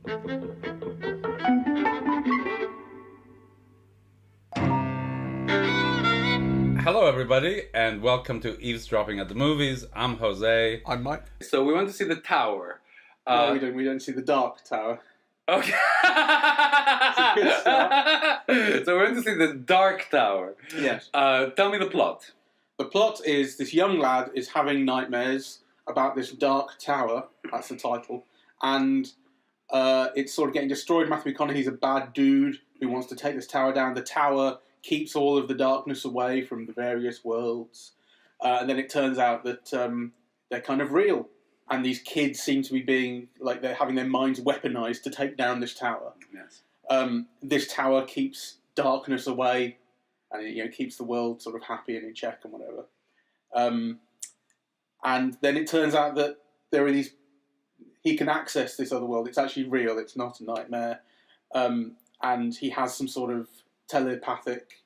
Hello, everybody, and welcome to Eavesdropping at the Movies. I'm Jose. I'm Mike. So we went to see The Tower. No, we don't. We don't see the Dark Tower. Okay. It's a good start. So we went to see The Dark Tower. Yes. Tell me the plot. The plot is this young lad is having nightmares about this dark tower. That's the title. And it's sort of getting destroyed. Matthew McConaughey's a bad dude who wants to take this tower down. The tower keeps all of the darkness away from the various worlds. And then it turns out that they're kind of real. And these kids seem to be being, like, they're having their minds weaponized to take down this tower. Yes. This tower keeps darkness away, and it keeps the world sort of happy and in check and whatever. And then it turns out that there are these... He can access this other world. It's actually real. It's not a nightmare. And he has some sort of telepathic,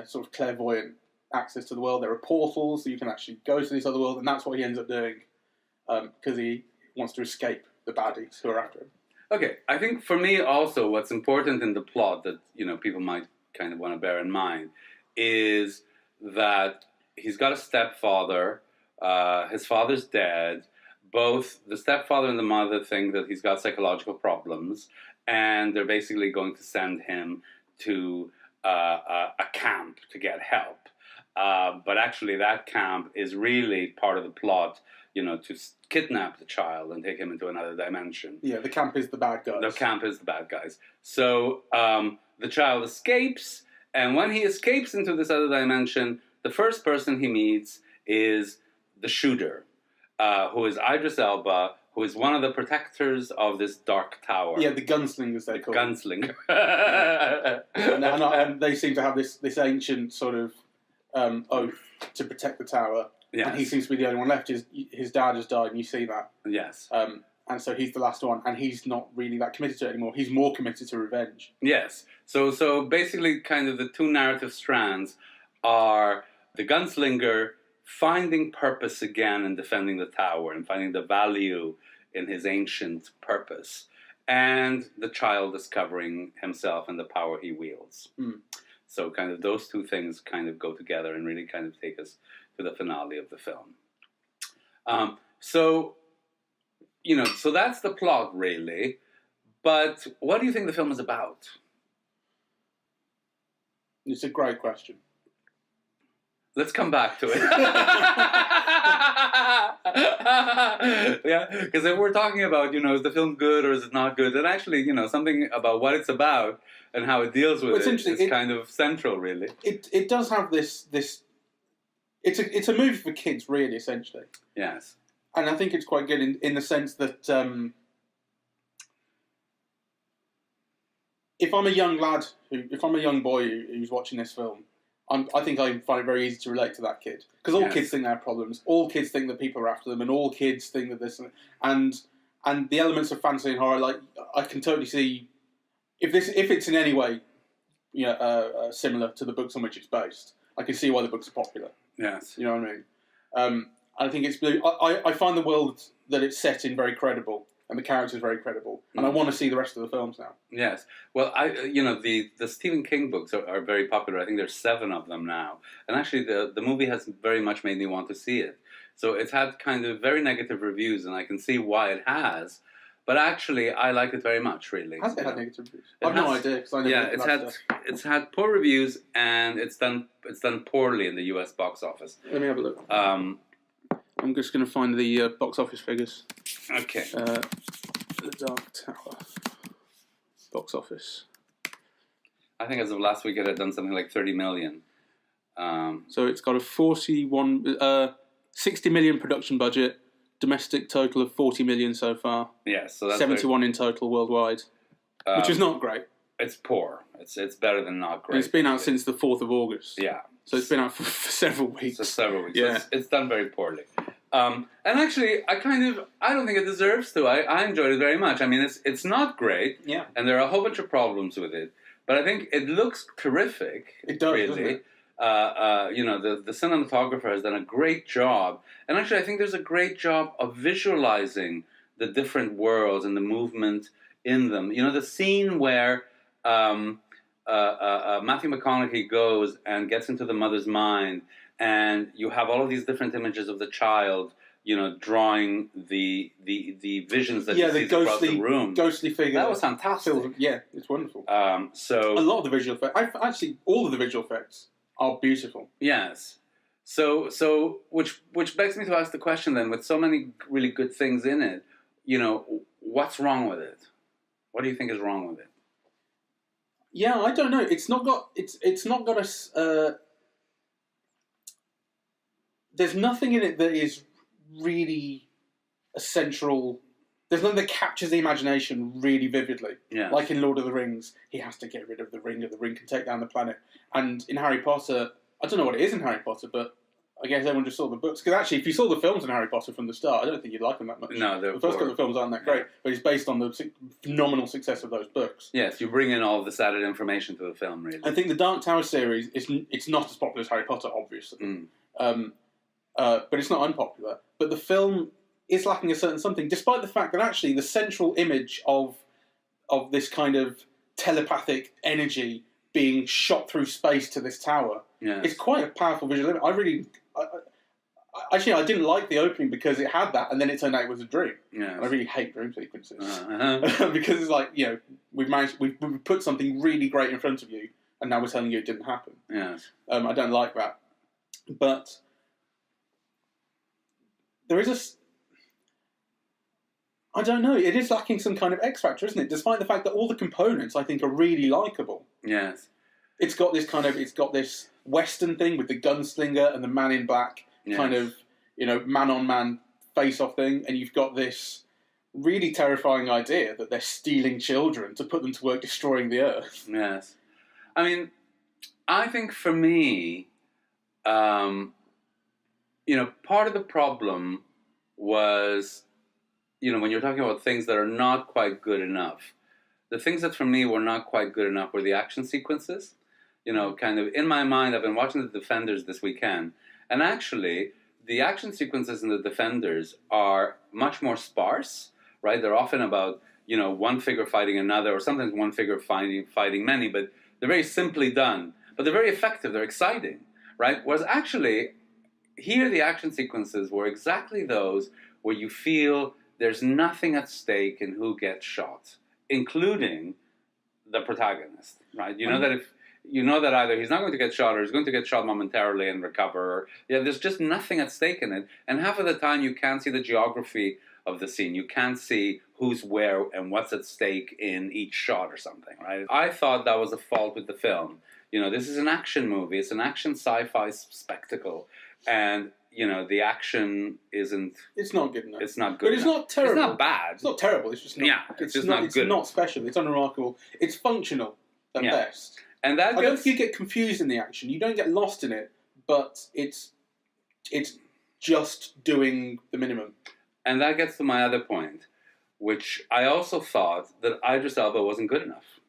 sort of clairvoyant access to the world. There are portals, so you can actually go to this other world, and that's what he ends up doing. Because he wants to escape the baddies who are after him. Okay, I think for me also what's important in the plot that, people might kind of want to bear in mind is that he's got a stepfather, his father's dead, both the stepfather and the mother think that he's got psychological problems, and they're basically going to send him to a camp to get help. But actually that camp is really part of the plot, to kidnap the child and take him into another dimension. Yeah, the camp is the bad guys. The camp is the bad guys. So the child escapes, and when he escapes into this other dimension, the first person he meets is the shooter, who is Idris Elba, who is one of the protectors of this dark tower. Yeah, the gunslingers, they call them. Gunslinger. and they seem to have this ancient sort of oath to protect the tower. Yes. And he seems to be the only one left. His dad has died, and you see that. Yes. And so he's the last one, and he's not really that committed to it anymore. He's more committed to revenge. Yes. So basically kind of the two narrative strands are the gunslinger finding purpose again in defending the tower and finding the value in his ancient purpose, and the child discovering himself and the power he wields. Mm. So kind of those two things kind of go together and really kind of take us to the finale of the film. So that's the plot, really. But what do you think the film is about? It's a great question. Let's come back to it. Yeah, because if we're talking about, is the film good or is it not good, then actually, something about what it's about and how it deals with is kind of central, really. It does have this. It's a movie for kids, really, essentially. Yes. And I think it's quite good in the sense that if I'm a young boy who's watching this film, I think I find it very easy to relate to that kid. Because all kids think they have problems. All kids think that people are after them, and all kids think that this and the elements of fantasy and horror, like, I can totally see if it's in any way, similar to the books on which it's based. I can see why the books are popular. Yes. You know what I mean? I think it's blue. I find the world that it's set in very credible, and the characters very credible, and I want to see the rest of the films now. Yes. Well, the Stephen King books are very popular. I think there's 7 of them now, and actually the movie has very much made me want to see it. So it's had kind of very negative reviews, and I can see why it has. But actually, I like it very much. Really. Has it had negative reviews? I've no idea. It's had poor reviews, and it's done poorly in the U.S. box office. Let me have a look. I'm just going to find the box office figures. Okay. The Dark Tower. Box office. I think as of last week it had done something like 30 million. So it's got a 60 million production budget, domestic total of 40 million so far. Yes, so that's 71 in total worldwide, which is not great. It's poor. It's better than not great. And it's been out since the 4th of August. Yeah. So it's been out for several weeks. Yeah. So it's done very poorly. And actually, I don't think it deserves to. I enjoyed it very much. I mean, it's not great. Yeah. And there are a whole bunch of problems with it. But I think it looks terrific. It does, really. doesn't it? The cinematographer has done a great job. And actually, I think there's a great job of visualizing the different worlds and the movement in them. The scene where Matthew McConaughey goes and gets into the mother's mind, and you have all of these different images of the child, drawing the visions that he sees across the room. Ghostly figure. That was fantastic. Yeah, it's wonderful. So a lot of the visual effects, actually, all of the visual effects are beautiful. Yes. So which begs me to ask the question then, with so many really good things in it, what's wrong with it? What do you think is wrong with it? Yeah, I don't know. It's not got a. There's nothing in it that is really a central. There's nothing that captures the imagination really vividly. Yeah. Like in Lord of the Rings, he has to get rid of the ring, and the ring can take down the planet. And in Harry Potter, I don't know what it is in Harry Potter, but I guess everyone just saw the books. Because actually, if you saw the films in Harry Potter from the start, I don't think you'd like them that much. No, the first couple of films aren't that great, but it's based on the phenomenal success of those books. Yes, you bring in all this added information to the film, really. I think the Dark Tower series it's not as popular as Harry Potter, obviously, but it's not unpopular. But the film is lacking a certain something, despite the fact that actually the central image of this kind of telepathic energy being shot through space to this tower is quite a powerful visual image. I didn't like the opening because it had that, and then it turned out it was a dream. Yeah. And I really hate dream sequences because it's like we've put something really great in front of you, and now we're telling you it didn't happen. Yes. I don't like that, but there is I don't know. It is lacking some kind of X factor, isn't it? Despite the fact that all the components I think are really likable. Yes. It's got this Western thing with the gunslinger and the man in black kind of, man-on-man face-off thing, and you've got this really terrifying idea that they're stealing children to put them to work destroying the Earth. Yes. I mean, I think for me, part of the problem was, when you're talking about things that are not quite good enough, the things that for me were not quite good enough were the action sequences. Kind of in my mind, I've been watching The Defenders this weekend, and actually, the action sequences in The Defenders are much more sparse, right? They're often about, one figure fighting another, or sometimes one figure fighting many, but they're very simply done. But they're very effective, they're exciting, right? Whereas actually, here the action sequences were exactly those where you feel there's nothing at stake in who gets shot, including the protagonist, right? You know that either he's not going to get shot or he's going to get shot momentarily and recover. There's just nothing at stake in it. And half of the time you can't see the geography of the scene. You can't see who's where and what's at stake in each shot or something, right? I thought that was a fault with the film. This is an action movie. It's an action sci-fi spectacle. And, the action isn't... It's not good enough. It's not good But it's enough. not terrible. It's not bad. It's not terrible. It's just not... Yeah, it's just not good. It's not special. It's unremarkable. It's functional at best. And that I don't think you get confused in the action. You don't get lost in it, but it's just doing the minimum. And that gets to my other point, which I also thought that Idris Elba wasn't good enough.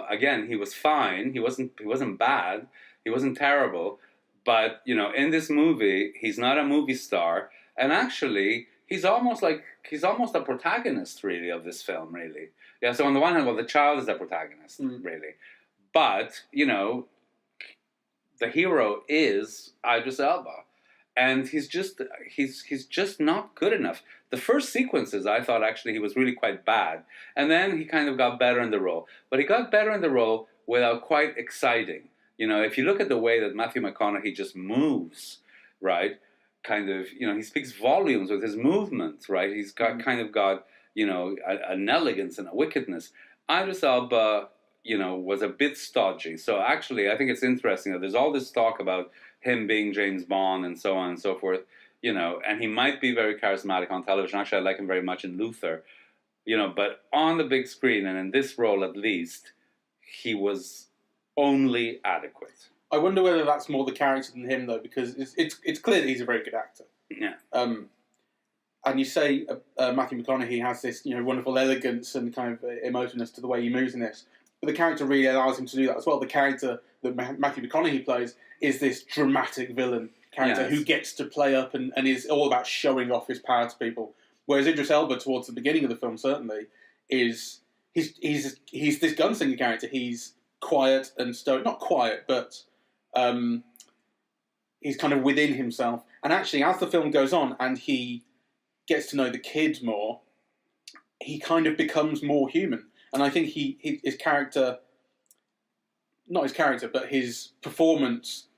Again, he was fine. He wasn't bad. He wasn't terrible. But, in this movie, he's not a movie star. And actually, he's almost a protagonist, really, of this film, really. Yeah, so on the one hand, the child is the protagonist, really. But, the hero is Idris Elba. And he's just not good enough. The first sequences, I thought actually he was really quite bad. And then he kind of got better in the role. But he got better in the role without quite exciting. If you look at the way that Matthew McConaughey just moves, right? Kind of, he speaks volumes with his movements, right? He's got an elegance and a wickedness. Idris Elba, was a bit stodgy. So actually, I think it's interesting that there's all this talk about him being James Bond and so on and so forth, and he might be very charismatic on television. Actually, I like him very much in Luther, but on the big screen and in this role at least, he was only adequate. I wonder whether that's more the character than him, though, because it's clear that he's a very good actor. Yeah. And you say Matthew McConaughey has this wonderful elegance and kind of emotiveness to the way he moves in this, but the character really allows him to do that as well. The character that Matthew McConaughey plays is this dramatic villain character who gets to play up and is all about showing off his power to people. Whereas Idris Elba, towards the beginning of the film, certainly, is he's this gunslinger character. He's quiet and stoic. Not quiet, but he's kind of within himself. And actually, as the film goes on and he gets to know the kid more, he kind of becomes more human. And I think his character, not his character, but his performance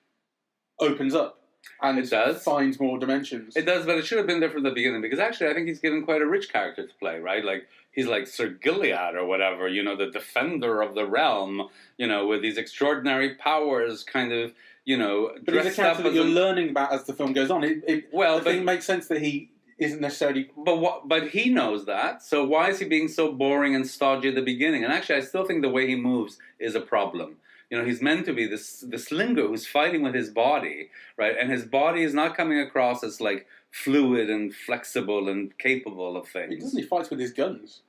opens up and it does. Finds more dimensions. It does, but it should have been there from the beginning, because actually I think he's given quite a rich character to play, right? Like, he's like Sir Gilead or whatever, the defender of the realm, with these extraordinary powers, kind of, But he's a character that you're learning about as the film goes on. I think it makes sense that he isn't necessarily... But he knows that, so why is he being so boring and stodgy at the beginning? And actually, I still think the way he moves is a problem. He's meant to be this slinger who's fighting with his body, right? And his body is not coming across as, like, fluid and flexible and capable of things. He doesn't. He fights with his guns.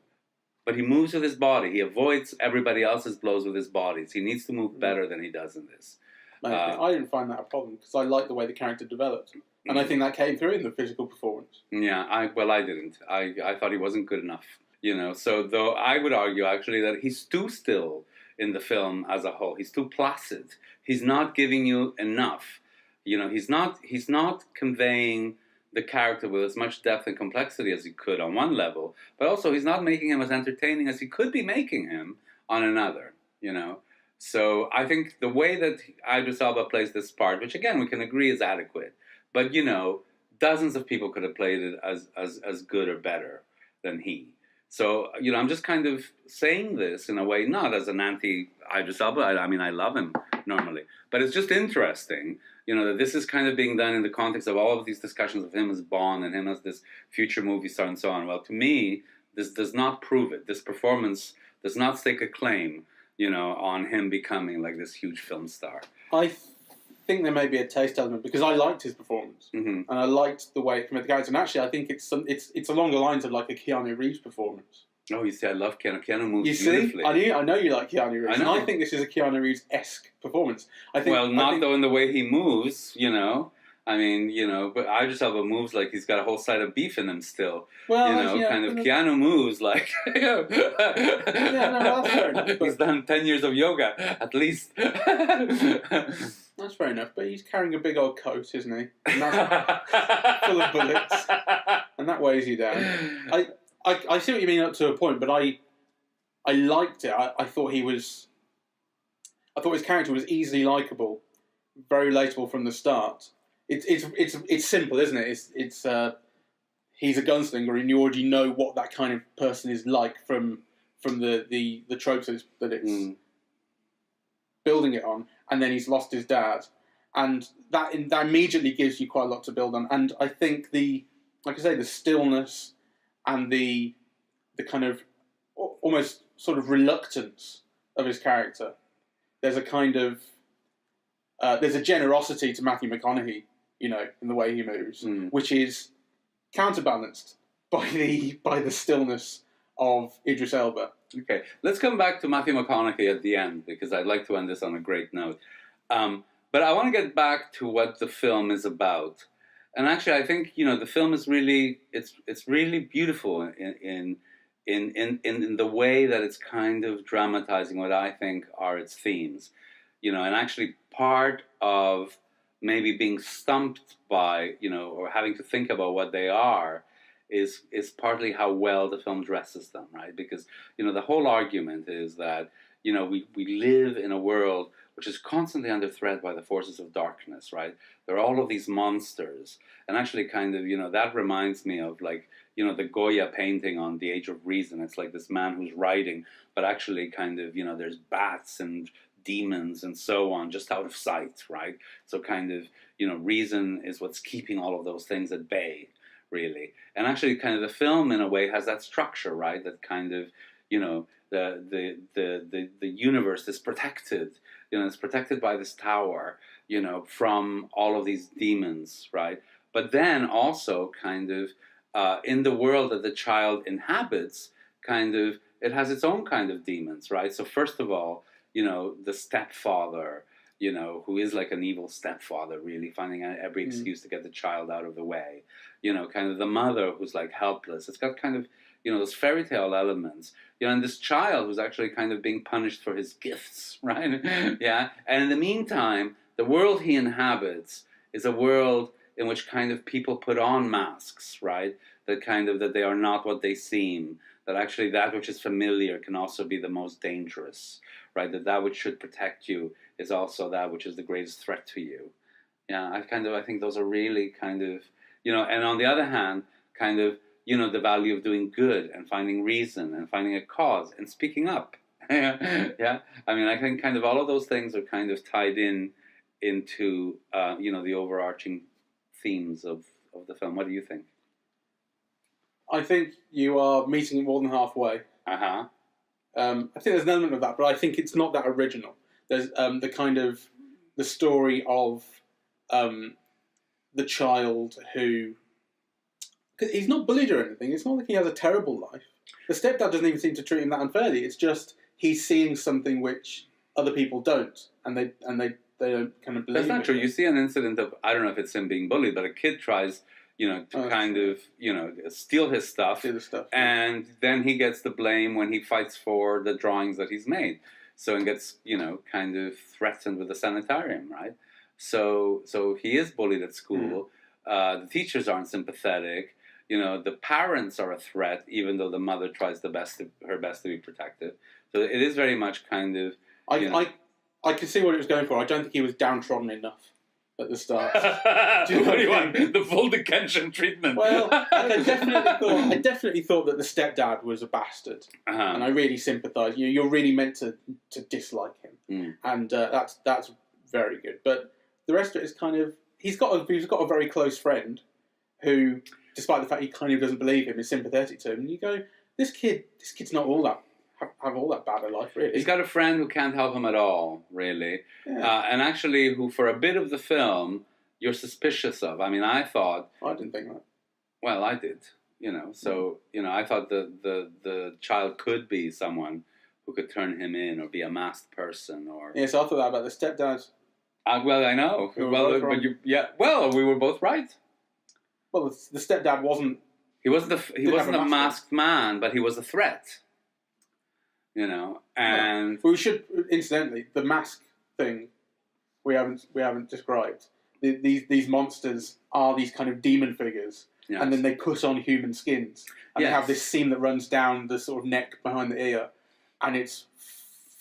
But he moves with his body. He avoids everybody else's blows with his body. So he needs to move better than he does in this. I didn't find that a problem, because I like the way the character developed. And I think that came through in the physical performance. Yeah, I didn't. I thought he wasn't good enough. So though I would argue, actually, that he's too still in the film as a whole. He's too placid. He's not giving you enough. He's not conveying the character with as much depth and complexity as he could on one level, but also he's not making him as entertaining as he could be making him on another, So I think the way that Idris Elba plays this part, which again we can agree is adequate, but dozens of people could have played it as good or better than he. So, I'm just kind of saying this in a way, not as an anti-Idris Elba. I mean, I love him normally. But it's just interesting, that this is kind of being done in the context of all of these discussions of him as Bond and him as this future movie star and so on. Well, to me, this does not prove it. This performance does not stake a claim, on him becoming like this huge film star. I think there may be a taste element, because I liked his performance, and I liked the way it committed the character. And actually, I think it's along the lines of like a Keanu Reeves performance. Oh, you see, I love Keanu. Keanu moves beautifully. I know you like Keanu Reeves, and I think this is a Keanu Reeves-esque performance. Though in the way he moves, I mean, but Idris Elba moves like he's got a whole side of beef in him still. Well, Keanu moves like... no, that's fair enough. He's done 10 years of yoga, at least. That's fair enough, but he's carrying a big old coat, isn't he? And that's full of bullets, and that weighs you down. I see what you mean up to a point, but I liked it. I thought his character was easily likable, very relatable from the start. It's simple, isn't it? It's he's a gunslinger, and you already know what that kind of person is like from the tropes that it's building it on. And then he's lost his dad, and that immediately gives you quite a lot to build on. And I think the stillness and the kind of almost sort of reluctance of his character. There's a kind of there's a generosity to Matthew McConaughey, in the way he moves, which is counterbalanced by the stillness of Idris Elba. Okay, let's come back to Matthew McConaughey at the end, because I'd like to end this on a great note. But I want to get back to what the film is about. And actually, I think the film is really it's really beautiful in the way that it's kind of dramatizing what I think are its themes. And actually part of maybe being stumped by or having to think about what they are is partly how well the film dresses them, right? Because the whole argument is that we live in a world which is constantly under threat by the forces of darkness, right? There are all of these monsters, and actually kind of that reminds me of like the Goya painting on The Age of Reason. It's like this man who's writing, but actually kind of there's bats and demons and so on just out of sight, right? So kind of reason is what's keeping all of those things at bay, really. And actually kind of the film in a way has that structure, right? That kind of the universe is protected, it's protected by this tower, from all of these demons, right? But then also kind of in the world that the child inhabits, kind of it has its own kind of demons, right? So first of all, the stepfather, who is like an evil stepfather, really finding out every excuse to get the child out of the way, kind of the mother who's like helpless. It's got kind of, those fairy tale elements, and this child who's actually kind of being punished for his gifts, right? Yeah. And in the meantime, the world he inhabits is a world in which kind of people put on masks, right? That they are not what they seem, that actually that which is familiar can also be the most dangerous, right? That which should protect you is also that which is the greatest threat to you. Yeah, I think those are really kind of, and on the other hand, kind of, the value of doing good and finding reason and finding a cause and speaking up. Yeah, I mean, I think kind of all of those things are kind of tied into, the overarching themes of the film. What do you think? I think you are meeting it more than halfway. Uh-huh. I think there's an element of that, but I think it's not that original. There's the story of the child who... He's not bullied or anything. It's not like he has a terrible life. The stepdad doesn't even seem to treat him that unfairly. It's just he's seeing something which other people don't, and they don't kind of believe. That's not true. You see an incident of, I don't know if it's him being bullied, but a kid tries, steal his stuff, and then he gets the blame when he fights for the drawings that he's made. So and gets, kind of threatened with a sanitarium, right? So he is bullied at school. The teachers aren't sympathetic. The parents are a threat, even though the mother tries her best to be protective. So it is very much kind of. I can see what it was going for. I don't think he was downtrodden enough at the start. Do you know what you want? The full Dickensian treatment. Well, I definitely thought that the stepdad was a bastard, and I really sympathise. You're really meant to dislike him, and that's very good. But the rest of it is kind of he's got a very close friend who, despite the fact he kind of doesn't believe him, is sympathetic to him. And you go, this kid's not all that. Have all that bad a life, really. He's got a friend who can't help him at all, really. Yeah. And actually, who for a bit of the film, you're suspicious of. I mean, I didn't think that. Well, I did, So, I thought the child could be someone who could turn him in or be a masked person. Or yes, I thought that about the stepdad. Well, I know. We were both right. Well, the stepdad wasn't... He wasn't a masked man, but he was a threat. And we should, incidentally, the mask thing we haven't described. These monsters are these kind of demon figures, yes. And then they put on human skins, and they have this seam that runs down the sort of neck behind the ear, and it's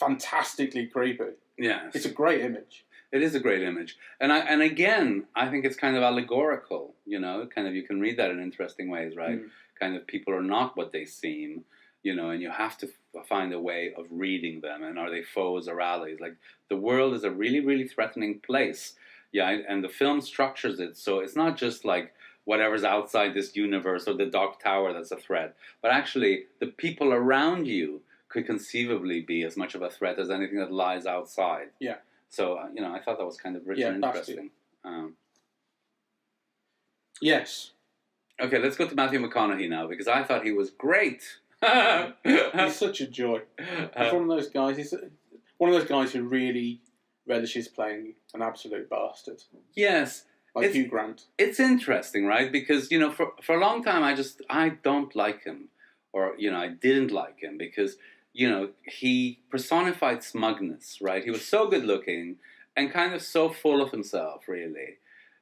fantastically creepy. Yes, it's a great image. It is a great image, and again, I think it's kind of allegorical. Kind of you can read that in interesting ways, right? Kind of people are not what they seem. And you have to find a way of reading them. And are they foes or allies? Like, the world is a really, really threatening place. Yeah, and the film structures it so it's not just like whatever's outside this universe or the Dark Tower that's a threat, but actually the people around you could conceivably be as much of a threat as anything that lies outside. Yeah. So, I thought that was kind of rich and interesting. Yes. Okay, let's go to Matthew McConaughey now, because I thought he was great. He's such a joy. He's one of those guys. He's one of those guys who really relishes playing an absolute bastard. Yes, like Hugh Grant. It's interesting, right? Because for a long time I don't like him, or I didn't like him because he personified smugness, right? He was so good looking and kind of so full of himself, really.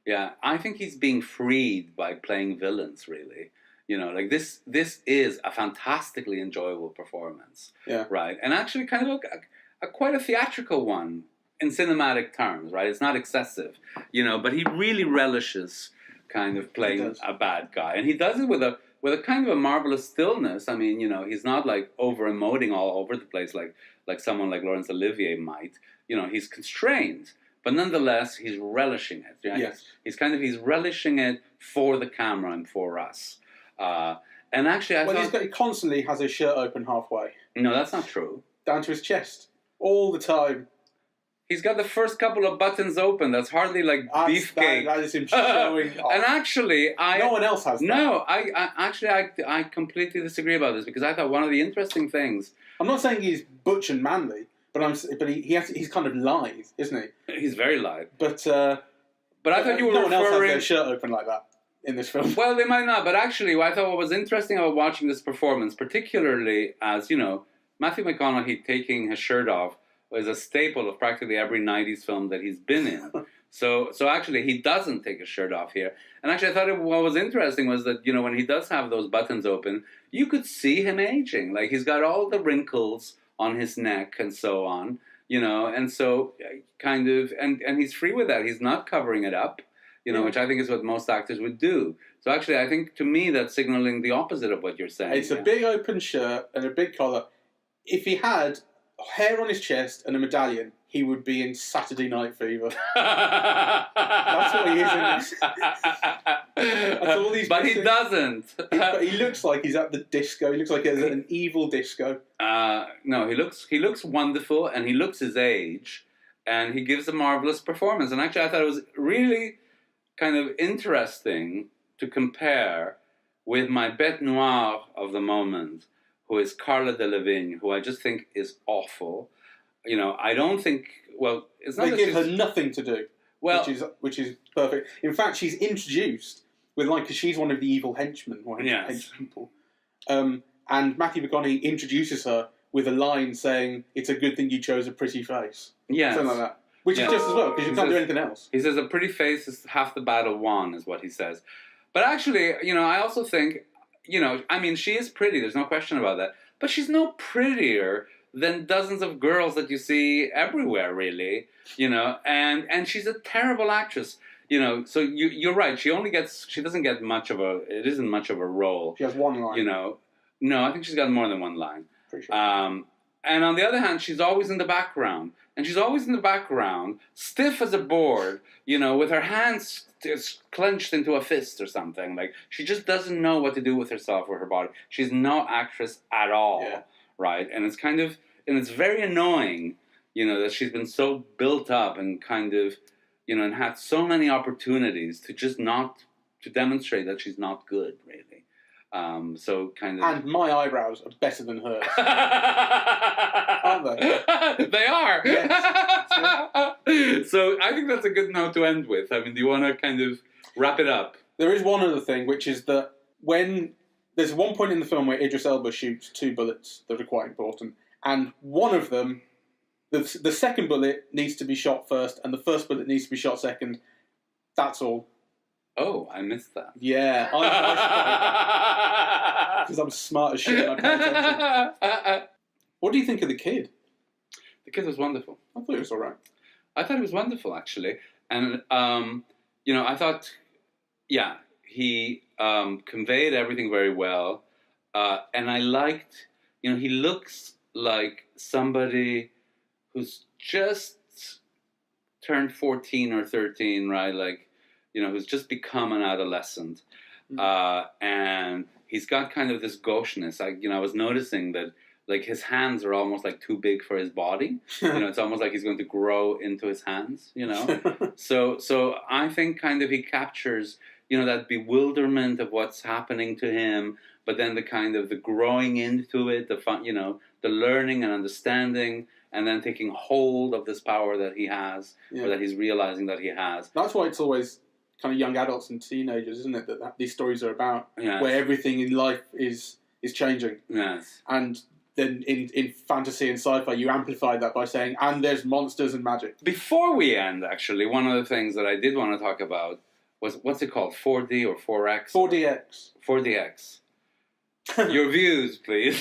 Yeah, I think he's being freed by playing villains, really. Like this is a fantastically enjoyable performance. Yeah. Right. And actually kind of a quite a theatrical one in cinematic terms, right? It's not excessive, but he really relishes kind of playing a bad guy. And he does it with a kind of a marvelous stillness. I mean, he's not like over emoting all over the place like someone like Laurence Olivier might. He's constrained, but nonetheless he's relishing it. Yeah? Yes. He's relishing it for the camera and for us. And actually, he constantly has his shirt open halfway. No, that's not true. Down to his chest, all the time. He's got the first couple of buttons open. That's hardly like beefcake. That is him showing off. And actually, no one else has that. No, I completely disagree about this because I thought one of the interesting things. I'm not saying he's butch and manly, but he's kind of lithe, isn't he? He's very lithe. But I thought you were no one else has referring. their shirt open like that. in this film. Well, they might not, but actually, I thought what was interesting about watching this performance, particularly as, Matthew McConaughey taking his shirt off was a staple of practically every 90s film that he's been in. So actually, he doesn't take his shirt off here. And actually, I thought what was interesting was that, when he does have those buttons open, you could see him aging. Like, he's got all the wrinkles on his neck and so on, and so kind of, and he's free with that. He's not covering it up, which I think is what most actors would do. So actually, I think to me that's signaling the opposite of what you're saying. It's a big open shirt and a big collar. If he had hair on his chest and a medallion, he would be in Saturday Night Fever. That's what he is in this. That's all he's but missing. He doesn't. But he looks like he's at the disco. He looks like he's at an evil disco. No, he looks wonderful, and he looks his age, and he gives a marvelous performance. And actually, I thought it was really kind of interesting to compare with my bête noire of the moment, who is Cara Delevingne, who I just think is awful. I don't think. Well, it's not. They give her nothing to do. Well, which is perfect. In fact, she's introduced with because she's one of the evil henchmen or hench people. And Matthew McConaughey introduces her with a line saying, "It's a good thing you chose a pretty face." Yeah, something like that. Which is just as well because you can't do anything else. He says, "A pretty face is half the battle won," is what he says. But actually, I also think, she is pretty. There's no question about that. But she's no prettier than dozens of girls that you see everywhere, really, and she's a terrible actress, so you're right, she doesn't get it isn't much of a role. She has one line. No, I think she's got more than one line. Pretty sure. And on the other hand, she's always in the background, stiff as a board, with her hands clenched into a fist or something, like she just doesn't know what to do with herself or her body. She's no actress at all. Yeah. Right, and it's very annoying, that she's been so built up and kind of, and had so many opportunities to just to demonstrate that she's not good, really. So kind of. And my eyebrows are better than hers, aren't they? They are. Yes. So I think that's a good note to end with. I mean, do you want to kind of wrap it up? There is one other thing, which is that there's one point in the film where Idris Elba shoots 2 bullets that are quite important. And one of them, the second bullet needs to be shot first, and the first bullet needs to be shot second. That's all. Oh, I missed that. Yeah. Because I'm smart as shit and I pay attention. What do you think of the kid? The kid was wonderful. I thought he was all right. I thought he was wonderful, actually. And, I thought, he conveyed everything very well, and I liked, he looks like somebody who's just turned 14 or 13, right? Like, who's just become an adolescent, and he's got kind of this gaucheness. I was noticing that, like, his hands are almost like too big for his body. It's almost like he's going to grow into his hands. So I think kind of he captures, that bewilderment of what's happening to him, but then the kind of the growing into it, the fun, the learning and understanding, and then taking hold of this power that he has, or that he's realizing that he has. That's why it's always kind of young adults and teenagers, isn't it? That these stories are about, where everything in life is changing. Yes. And then in fantasy and sci-fi, you amplify that by saying, and there's monsters and magic. Before we end, actually, one of the things that I did want to talk about was, what's it called, 4D or 4X? 4DX. 4DX. Your views, please.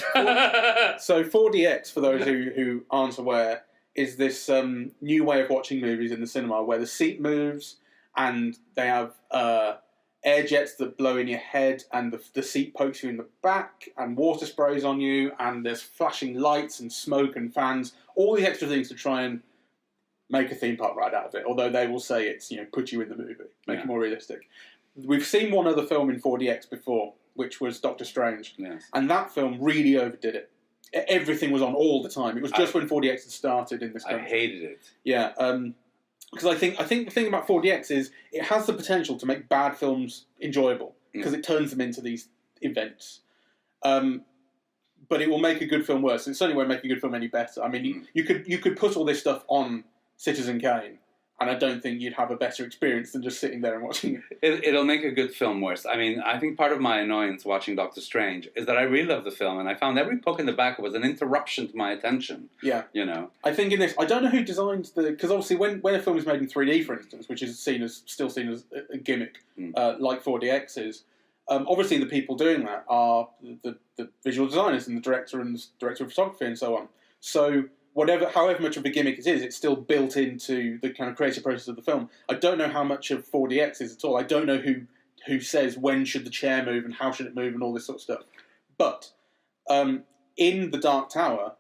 So 4DX, for those who aren't aware, is this new way of watching movies in the cinema where the seat moves and they have air jets that blow in your head and the seat pokes you in the back and water sprays on you and there's flashing lights and smoke and fans, all these extra things to try and make a theme park ride out of it, although they will say it's, put you in the movie, make it more realistic. We've seen one other film in 4DX before, which was Doctor Strange. Yes. And that film really overdid it. Everything was on all the time. It was just when 4DX had started in this country. I hated it. Yeah, because I think the thing about 4DX is it has the potential to make bad films enjoyable because it turns them into these events. But it will make a good film worse. It certainly won't make a good film any better. I mean, you could put all this stuff on Citizen Kane And I don't think you'd have a better experience than just sitting there and watching it. It'll make a good film worse. I mean, I think part of my annoyance watching Doctor Strange is that I really love the film, and I found every poke in the back was an interruption to my attention. Yeah. You know? I think in this, I don't know who designed the... Because obviously when a film is made in 3D, for instance, which is still seen as a gimmick, like 4DX is, obviously the people doing that are the visual designers and the director of photography and so on. So... however much of a gimmick it is, it's still built into the kind of creative process of the film. I don't know how much of 4DX is at all. I don't know who says when should the chair move and how should it move and all this sort of stuff. But in The Dark Tower,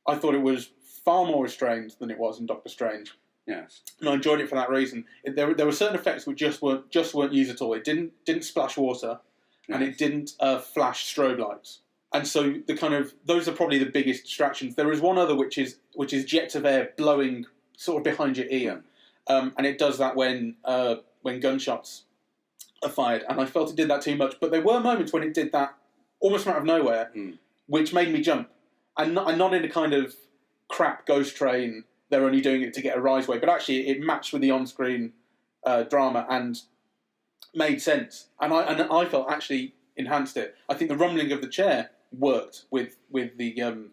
I thought it was far more restrained than it was in Doctor Strange. Yes. And I enjoyed it for that reason. There were certain effects which just weren't used at all. It didn't splash water, and it didn't flash strobe lights. And so those are probably the biggest distractions. There is one other which is jets of air blowing sort of behind your ear, and it does that when gunshots are fired. And I felt it did that too much. But there were moments when it did that almost out of nowhere, which made me jump, and not in a kind of crap Ghost Train. They're only doing it to get a rise way, but actually it matched with the on-screen drama and made sense. And I felt actually enhanced it. I think the rumbling of the chair worked with the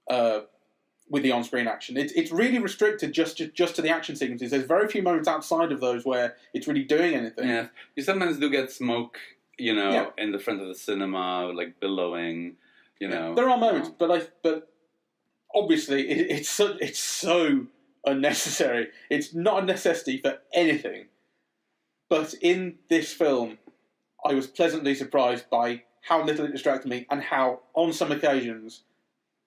on-screen action. It's really restricted just to the action sequences. There's very few moments outside of those where it's really doing anything. Yeah, you sometimes do get smoke, in the front of the cinema, like billowing. There are moments, but obviously it's so unnecessary. It's not a necessity for anything. But in this film, I was pleasantly surprised by how little it distracted me and how, on some occasions,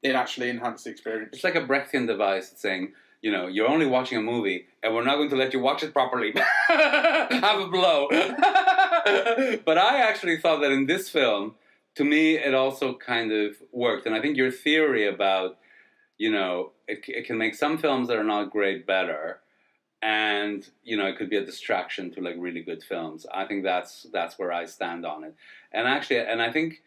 it actually enhanced the experience. It's like a Brechtian device saying, you're only watching a movie and we're not going to let you watch it properly. Have a blow. But I actually thought that in this film, to me, it also kind of worked. And I think your theory about, it can make some films that are not great better. And, it could be a distraction to, like, really good films. I think that's where I stand on it. And actually, I think,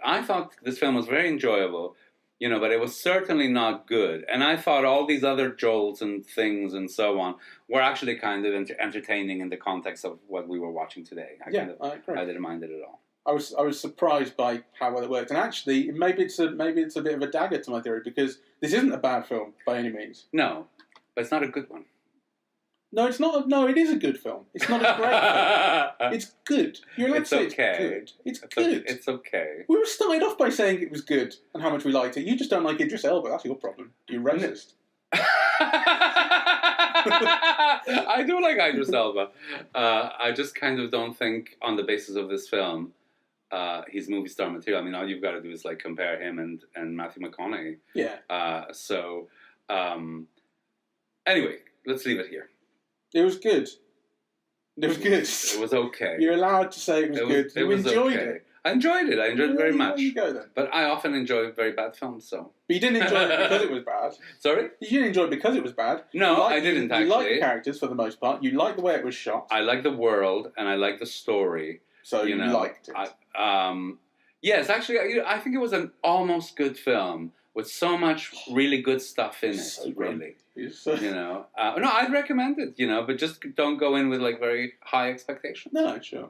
I thought this film was very enjoyable, but it was certainly not good. And I thought all these other jolts and things and so on were actually kind of entertaining in the context of what we were watching today. I agree. I didn't mind it at all. I was surprised by how well it worked. And actually, maybe it's a bit of a dagger to my theory, because this isn't a bad film by any means. No, but it's not a good one. No, it's not. No, it is a good film. It's not a great film. It's good. You're allowed to say okay. It's good. It's okay. We were started off by saying it was good and how much we liked it. You just don't like Idris Elba. That's your problem. You're racist. I do like Idris Elba. I just kind of don't think, on the basis of this film, he's movie star material. I mean, all you've got to do is like compare him and Matthew McConaughey. Yeah. Anyway, let's leave it here. It was good. It was good. It was okay. You're allowed to say it was good. You enjoyed it. I enjoyed it. I enjoyed it very much. There you go, then. But I often enjoy very bad films, so... But you didn't enjoy it because it was bad. Sorry? You didn't enjoy it because it was bad. No, I didn't, actually. You liked the characters, for the most part. You liked the way it was shot. I liked the world, and I liked the story. So you liked it. Yes, actually, I think it was an almost good film with so much really good stuff in it, so really. So... No, I'd recommend it, but just don't go in with, like, very high expectations. No, sure.